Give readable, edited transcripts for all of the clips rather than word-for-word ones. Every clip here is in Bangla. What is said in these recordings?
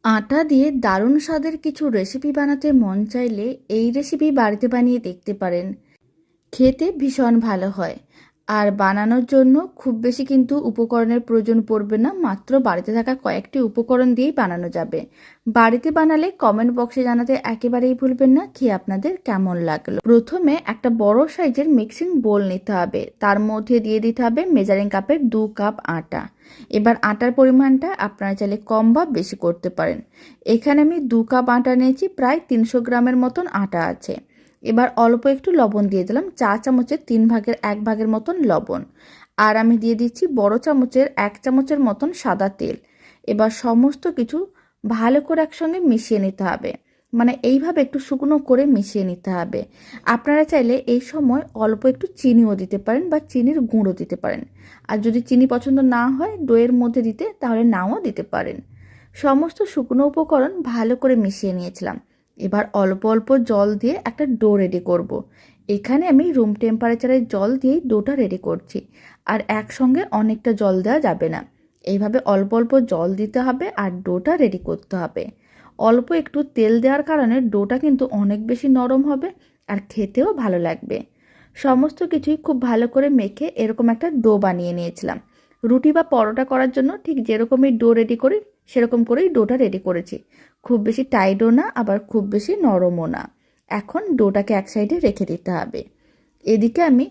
আটা দিয়ে দারুণ স্বাদের কিছু রেসিপি বানাতে মন চাইলে এই রেসিপি বাড়িতে বানিয়ে দেখতে পারেন। খেতে ভীষণ ভালো হয়। আর বানানোর জন্য খুব বেশি কিন্তু উপকরণের প্রয়োজন পড়বে না, মাত্র বাড়িতে থাকা কয়েকটি উপকরণ দিয়েই বানানো যাবে। বাড়িতে বানালে কমেন্ট বক্সে জানাতে একেবারেই ভুলবেন না খেয়ে আপনাদের কেমন লাগলো। প্রথমে একটা বড় সাইজের মিক্সিং বোল নিতে হবে, তার মধ্যে দিয়ে দিতে হবে মেজারিং কাপের 2 কাপ আটা। এবার আটার পরিমাণটা আপনারা চাইলে কম বা বেশি করতে পারেন। এখানে আমি 2 কাপ আটা নিয়েছি, প্রায় 300 গ্রামের মতন আটা আছে। এবার অল্প একটু লবণ দিয়ে দিলাম, চা চামচের 3 ভাগের 1 ভাগের মতন লবণ। আর আমি দিয়ে দিচ্ছি বড় চামচের 1 চামচের মতন সাদা তেল। এবার সমস্ত কিছু ভালো করে একসঙ্গে মিশিয়ে নিতে হবে, মানে এইভাবে একটু শুকনো করে মিশিয়ে নিতে হবে। আপনারা চাইলে এই সময় অল্প একটু চিনিও দিতে পারেন বা চিনির গুঁড়ো দিতে পারেন। আর যদি চিনি পছন্দ না হয় দইয়ের মধ্যে দিতে, তাহলে নাও দিতে পারেন। সমস্ত শুকনো উপকরণ ভালো করে মিশিয়ে নিয়েছিলাম। এবার অল্প অল্প জল দিয়ে একটা ডো রেডি করব। এখানে আমি রুম টেম্পারেচারের জল দিয়েই ডোটা রেডি করছি। আর একসঙ্গে অনেকটা জল দেওয়া যাবে না, এইভাবে অল্প অল্প জল দিতে হবে আর ডোটা রেডি করতে হবে। অল্প একটু তেল দেওয়ার কারণে ডোটা কিন্তু অনেক বেশি নরম হবে আর খেতেও ভালো লাগবে। সমস্ত কিছুই খুব ভালো করে মেখে এরকম একটা ডো বানিয়ে নিয়েছিলাম। রুটি বা পরোটা করার জন্য ঠিক যেরকমই ডো রেডি করি সেরকম করেই ডোটা রেডি করেছি। খুব বেশি টাইটও না, আবার খুব বেশি নরমও না। এখন ডোটাকে এক সাইডে রেখে দিতে হবে। এদিকে আমি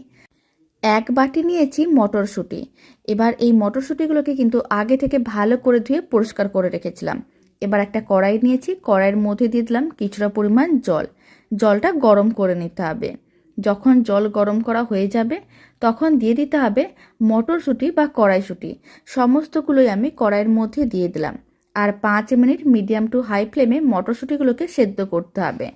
1 বাটি নিয়েছি মটরশুঁটি। এবার এই মটরশুঁটিগুলোকে কিন্তু আগে থেকে ভালো করে ধুয়ে পরিষ্কার করে রেখেছিলাম। এবার একটা কড়াই নিয়েছি, কড়াইয়ের মধ্যে দিয়ে দিলাম কিছুটা পরিমাণ জল। জলটা গরম করে নিতে হবে। যখন জল গরম করা হয়ে যাবে তখন দিয়ে দিতে হবে মটরশুঁটি বা কড়াইশুঁটি। সমস্তগুলোই আমি কড়াইয়ের মধ্যে দিয়ে দিলাম। আর 5 মিনিট মিডিয়াম টু হাই ফ্লেমে মটরশুঁটিগুলোকে সেদ্ধ করতে হবে।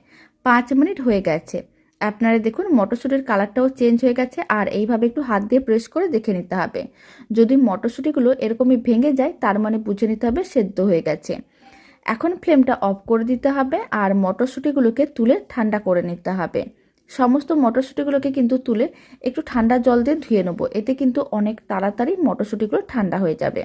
5 মিনিট হয়ে গেছে। আপনারা দেখুন মটরশুঁটির কালারটাও চেঞ্জ হয়ে গেছে। আর এইভাবে একটু হাত দিয়ে প্রেস করে দেখে নিতে হবে। যদি মটরশুঁটিগুলো এরকমই ভেঙে যায় তার মানে বুঝে নিতে হবে সেদ্ধ হয়ে গেছে। এখন ফ্লেমটা অফ করে দিতে হবে আর মটরশুঁটিগুলোকে তুলে ঠান্ডা করে নিতে হবে। সমস্ত মটরশুঁটিগুলোকে কিন্তু তুলে একটু ঠান্ডা জল দিয়ে ধুয়ে নেবো, এতে কিন্তু অনেক তাড়াতাড়ি মটরশুঁটিগুলো ঠান্ডা হয়ে যাবে।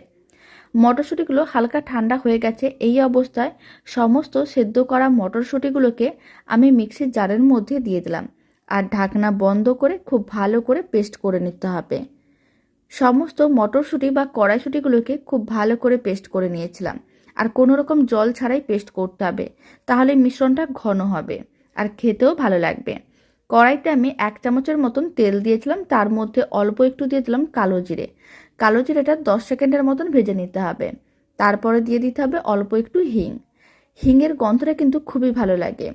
মটরশুঁটিগুলো হালকা ঠান্ডা হয়ে গেছে। এই অবস্থায় সমস্ত সেদ্ধ করা মটরশুঁটিগুলোকে আমি মিক্সির জারের মধ্যে দিয়ে দিলাম আর ঢাকনা বন্ধ করে খুব ভালো করে পেস্ট করে নিতে হবে। সমস্ত মটরশুঁটি বা কড়াইশুঁটিগুলোকে খুব ভালো করে পেস্ট করে নিয়েছিলাম। আর কোনো রকম জল ছাড়াই পেস্ট করতে হবে, তাহলে মিশ্রণটা ঘন হবে আর খেতেও ভালো লাগবে। কড়াইতে আমি 1 চামচের মতন তেল দিয়েছিলাম, তার মধ্যে অল্প একটু দিয়ে দিলাম কালো জিরে। কালো জিরেটা 10 সেকেন্ডের মতন ভেজে নিতে হবে। তারপরে দিয়ে দিতে হবে অল্প একটু হিং। হিংয়ের গন্ধটা কিন্তু খুবই ভালো লাগে।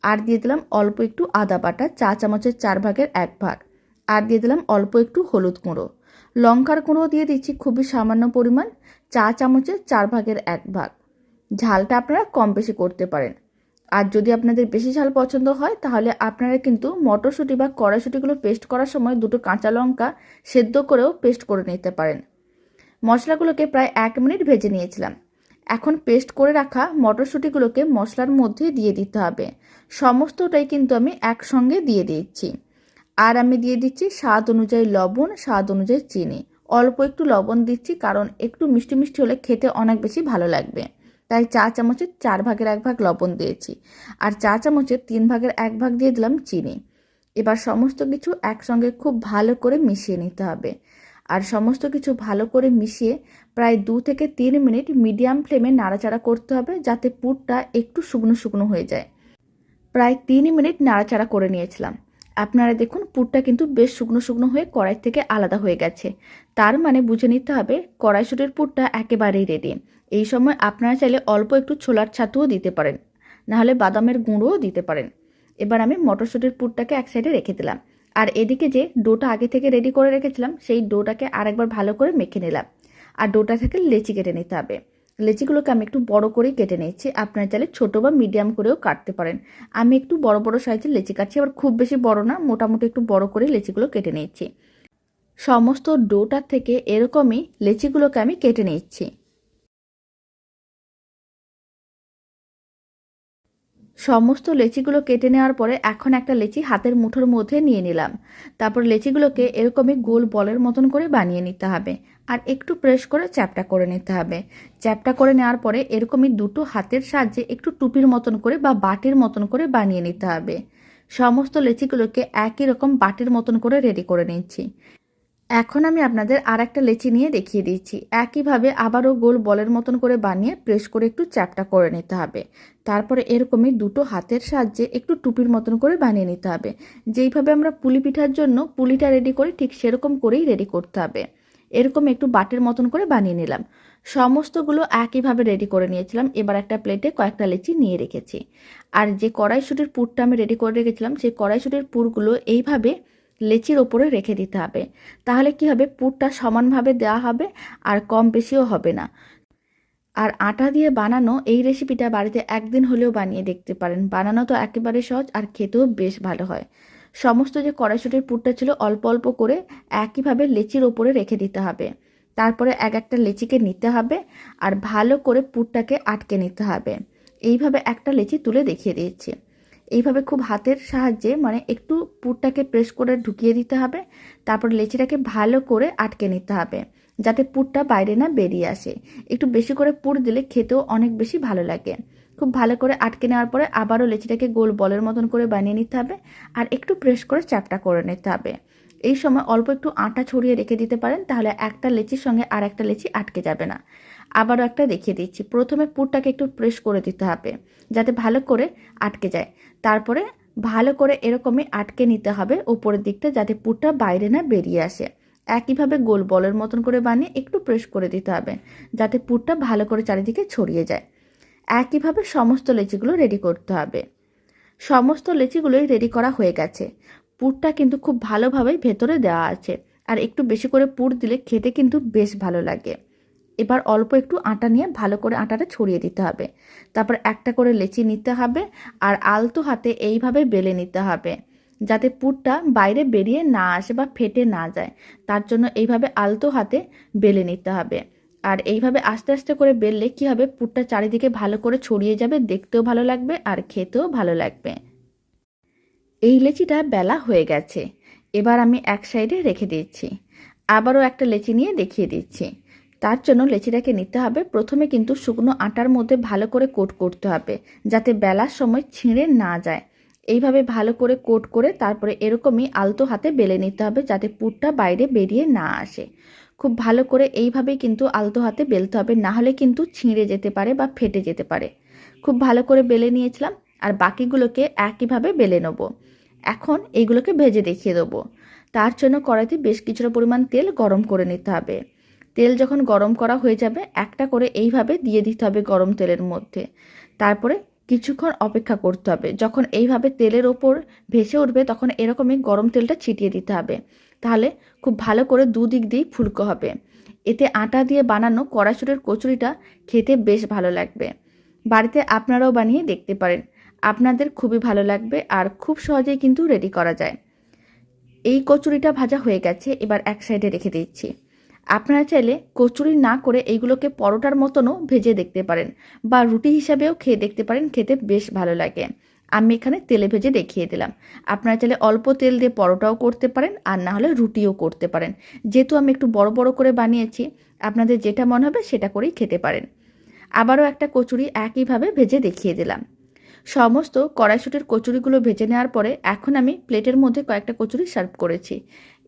আর দিয়ে দিলাম অল্প একটু আদা বাটা, চা চামচের 4 ভাগের 1 ভাগ। আর দিয়ে দিলাম অল্প একটু হলুদ গুঁড়ো। লঙ্কার গুঁড়ো দিয়ে দিচ্ছি খুবই সামান্য পরিমাণ, চা চামচের 4 ভাগের 1 ভাগ। ঝালটা আপনারা কম বেশি করতে পারেন। আর যদি আপনাদের বেশি ঝাল পছন্দ হয় তাহলে আপনারা কিন্তু মটরশুঁটি বা কড়াইশুঁটিগুলো পেস্ট করার সময় 2টো কাঁচা লঙ্কা সেদ্ধ করেও পেস্ট করে নিতে পারেন। মশলাগুলোকে প্রায় 1 মিনিট ভেজে নিয়েছিলাম। এখন পেস্ট করে রাখা মটরশুঁটিগুলোকে মশলার মধ্যে দিয়ে দিতে হবে। সমস্তটাই কিন্তু আমি একসঙ্গে দিয়ে দিচ্ছি। আর আমি দিয়ে দিচ্ছি স্বাদ অনুযায়ী লবণ, স্বাদ অনুযায়ী চিনি। অল্প একটু লবণ দিচ্ছি কারণ একটু মিষ্টি মিষ্টি হলে খেতে অনেক বেশি ভালো লাগবে, তাই চা চামচের 4 ভাগের 1 ভাগ লবণ দিয়েছি। আর চা চামচের 3 ভাগের 1 ভাগ দিয়ে দিলাম চিনি। এবার সমস্ত কিছু একসঙ্গে খুব ভালো করে মিশিয়ে নিতে হবে। আর সমস্ত কিছু ভালো করে মিশিয়ে প্রায় 2 থেকে 3 মিনিট মিডিয়াম ফ্লেমে নাড়াচাড়া করতে হবে, যাতে পুরটা একটু শুকনো শুকনো হয়ে যায়। প্রায় 3 মিনিট নাড়াচাড়া করে নিয়েছিলাম। আপনারা দেখুন পুরটা কিন্তু বেশ শুকনো শুকনো হয়ে কড়াই থেকে আলাদা হয়ে গেছে। তার মানে বুঝে নিতে হবে কড়াইশুঁটির পুরটা একেবারেই রেডি। এই সময় আপনারা চাইলে অল্প একটু ছোলার ছাতুও দিতে পারেন, নাহলে বাদামের গুঁড়োও দিতে পারেন। এবার আমি মটরশুঁটির পুরটাকে এক সাইডে রেখে দিলাম। আর এদিকে যে ডোটা আগে থেকে রেডি করে রেখেছিলাম সেই ডোটাকে আরেকবার ভালো করে মেখে নিলাম। আর ডোটা থেকে লেচি কেটে নিতে হবে। লেচিগুলোকে আমি একটু বড় করেই কেটে নিচ্ছি, আপনারা চাইলে ছোট বা মিডিয়াম করেও কাটতে পারেন। আমি একটু বড় বড় সাইজের লেচি কাটছি, আবার খুব বেশি বড় না, মোটামুটি একটু বড় করে লেচিগুলো কেটে নিচ্ছি। সমস্ত ডোটার থেকে এরকমই লেচিগুলোকে আমি কেটে নিচ্ছি। সমস্ত লেচিগুলো কেটে নেওয়ার পরে এখন একটা লেচি হাতের মুঠোর মধ্যে নিয়ে নিলাম। তারপর লেচিগুলোকে এরকমই গোল বলের মতন করে বানিয়ে নিতে হবে আর একটু প্রেস করে চ্যাপটা করে নিতে হবে। চ্যাপটা করে নেওয়ার পরে এরকমই দুটো হাতের সাহায্যে একটু টুপির মতন করে বা বাটির মতন করে বানিয়ে নিতে হবে। সমস্ত লেচিগুলোকে একই রকম বাটির মতন করে রেডি করে নিচ্ছি। এখন আমি আপনাদের আর একটা লেচি নিয়ে দেখিয়ে দিচ্ছি। একইভাবে আবারও গোল বলের মতন করে বানিয়ে প্রেস করে একটু চ্যাপটা করে নিতে হবে। তারপরে এরকমই দুটো হাতের সাহায্যে একটু টুপির মতন করে বানিয়ে নিতে হবে। যেইভাবে আমরা পুলি পিঠার জন্য পুলিটা রেডি করি ঠিক সেরকম করেই রেডি করতে হবে। এরকম একটু বাটির মতন করে বানিয়ে নিলাম। সমস্তগুলো একইভাবে রেডি করে নিয়েছিলাম। এবার একটা প্লেটে কয়েকটা লেচি নিয়ে রেখেছি। আর যে কড়াইশুঁটির পুরটা আমি রেডি করে রেখেছিলাম সেই কড়াইশুঁটির পুরগুলো এইভাবে লেচির ওপরে রেখে দিতে হবে। তাহলে কি হবে, পুরটা সমানভাবে দেওয়া হবে আর কম বেশিও হবে না। আর আটা দিয়ে বানানো এই রেসিপিটা বাড়িতে একদিন হলেও বানিয়ে দেখতে পারেন। বানানো তো একেবারে সহজ আর খেতেও বেশ ভালো হয়। সমস্ত যে কড়াইশুঁটির পুরটা ছিল অল্প অল্প করে একইভাবে লেচির ওপরে রেখে দিতে হবে। তারপরে এক একটা লেচিকে নিতে হবে আর ভালো করে পুরটাকে আটকে নিতে হবে। এইভাবে একটা লেচি তুলে দেখিয়ে দিয়েছি। এইভাবে খুব হাতের সাহায্যে মানে একটু পুরটাকে প্রেস করে ঢুকিয়ে দিতে হবে। তারপর লেচিটাকে ভালো করে আটকে নিতে হবে যাতে পুরটা বাইরে না বেরিয়ে আসে। একটু বেশি করে পুর দিলে খেতেও অনেক বেশি ভালো লাগে। খুব ভালো করে আটকে নেওয়ার পরে আবারও লেচিটাকে গোল বলের মতন করে বানিয়ে নিতে হবে আর একটু প্রেস করে চ্যাপটা করে নিতে হবে। এই সময় অল্প একটু আটা ছড়িয়ে রেখে দিতে পারেন, তাহলে একটা লেচির সঙ্গে আর একটা লেচি আটকে যাবে না। আবারও একটা দেখিয়ে দিচ্ছি। প্রথমে পুরটাকে একটু প্রেস করে দিতে হবে যাতে ভালো করে আটকে যায়। তারপরে ভালো করে এরকমই আটকে নিতে হবে উপরের দিকটা যাতে পুরটা বাইরে না বেরিয়ে আসে। একইভাবে গোল বলের মতন করে বানিয়ে একটু প্রেস করে দিতে হবে যাতে পুরটা ভালো করে চারিদিকে ছড়িয়ে যায়। একইভাবে সমস্ত লেচিগুলো রেডি করতে হবে। সমস্ত লেচিগুলোই রেডি করা হয়ে গেছে। পুরটা কিন্তু খুব ভালোভাবেই ভেতরে দেওয়া আছে আর একটু বেশি করে পুর দিলে খেতে কিন্তু বেশ ভালো লাগে। এবার অল্প একটু আটা নিয়ে ভালো করে আটাটা ছড়িয়ে দিতে হবে। তারপর একটা করে লেচি নিতে হবে আর আলতো হাতে এইভাবে বেলে নিতে হবে যাতে পুরটা বাইরে বেরিয়ে না আসে বা ফেটে না যায়। তার জন্য এইভাবে আলতো হাতে বেলে নিতে হবে। আর এইভাবে আস্তে আস্তে করে বেললে কি হবে, পুরটা চারিদিকে ভালো করে ছড়িয়ে যাবে, দেখতেও ভালো লাগবে আর খেতেও ভালো লাগবে। এই লেচিটা বেলা হয়ে গেছে। এবার আমি এক সাইডে রেখে দিচ্ছি। আবারও একটা লেচি নিয়ে দেখিয়ে দিচ্ছি। তার জন্য লেচিটাকে নিতে হবে। প্রথমে কিন্তু শুকনো আটার মধ্যে ভালো করে কোট করতে হবে যাতে বেলার সময় ছিঁড়ে না যায়। এইভাবে ভালো করে কোট করে তারপরে এরকমই আলতো হাতে বেলে নিতে হবে যাতে পুরটা বাইরে বেরিয়ে না আসে। খুব ভালো করে এইভাবেই কিন্তু আলতো হাতে বেলতে হবে, না হলে কিন্তু ছিঁড়ে যেতে পারে বা ফেটে যেতে পারে। খুব ভালো করে বেলে নিয়েছিলাম আর বাকিগুলোকে একইভাবে বেলে নেব। এখন এইগুলোকে ভেজে দেখিয়ে দেবো। তার জন্য কড়াইতে বেশ কিছুটা পরিমাণ তেল গরম করে নিতে হবে। তেল যখন গরম করা হয়ে যাবে একটা করে এইভাবে দিয়ে দিতে হবে গরম তেলের মধ্যে। তারপরে কিছুক্ষণ অপেক্ষা করতে হবে। যখন এইভাবে তেলের ওপর ভেসে উঠবে তখন এরকমই গরম তেলটা ছিটিয়ে দিতে হবে। তাহলে খুব ভালো করে দুদিক দিয়েই ফুলকো হবে। এতে আটা দিয়ে বানানো কড়াইশুঁটির কচুরিটা খেতে বেশ ভালো লাগবে। বাড়িতে আপনারাও বানিয়ে দেখতে পারেন, আপনাদের খুবই ভালো লাগবে আর খুব সহজেই কিন্তু রেডি করা যায়। এই কচুরিটা ভাজা হয়ে গেছে, এবার এক সাইডে রেখে দিচ্ছি। আপনারা চাইলে কচুরি না করে এইগুলোকে পরোটার মতনও ভেজে দেখতে পারেন বা রুটি হিসাবেও খেয়ে দেখতে পারেন, খেতে বেশ ভালো লাগে। আমি এখানে তেলে ভেজে দেখিয়ে দিলাম। আপনারা চাইলে অল্প তেল দিয়ে পরোটাও করতে পারেন আর না হলে রুটিও করতে পারেন। যেহেতু আমি একটু বড় বড় করে বানিয়েছি, আপনাদের যেটা মনে হবে সেটা করেই খেতে পারেন। আবারও একটা কচুরি একইভাবে ভেজে দেখিয়ে দিলাম। সমস্ত কড়াইশুঁটির কচুরিগুলো ভেজে নেওয়ার পরে এখন আমি প্লেটের মধ্যে কয়েকটা কচুরি সার্ভ করেছি।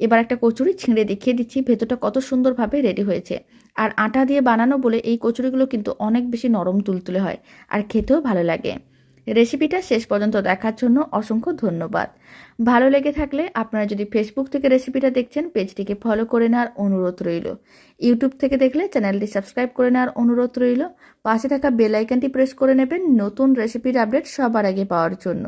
এবার একটা কচুরি ছিঁড়ে দেখিয়ে দিচ্ছি ভেতরটা কত সুন্দরভাবে রেডি হয়েছে। আর আটা দিয়ে বানানো বলে এই কচুরিগুলো কিন্তু অনেক বেশি নরম তুলতুলে হয় আর খেতেও ভালো লাগে। রেসিপিটা শেষ পর্যন্ত দেখার জন্য অসংখ্য ধন্যবাদ। ভালো লেগে থাকলে আপনারা যদি ফেসবুক থেকে রেসিপিটা দেখছেন পেজটিকে ফলো করে নেওয়ার অনুরোধ রইল। ইউটিউব থেকে দেখলে চ্যানেলটি সাবস্ক্রাইব করে নেওয়ার অনুরোধ রইল। পাশে থাকা বেল আইকনটি প্রেস করে নেবেন নতুন রেসিপির আপডেট সবার আগে পাওয়ার জন্য।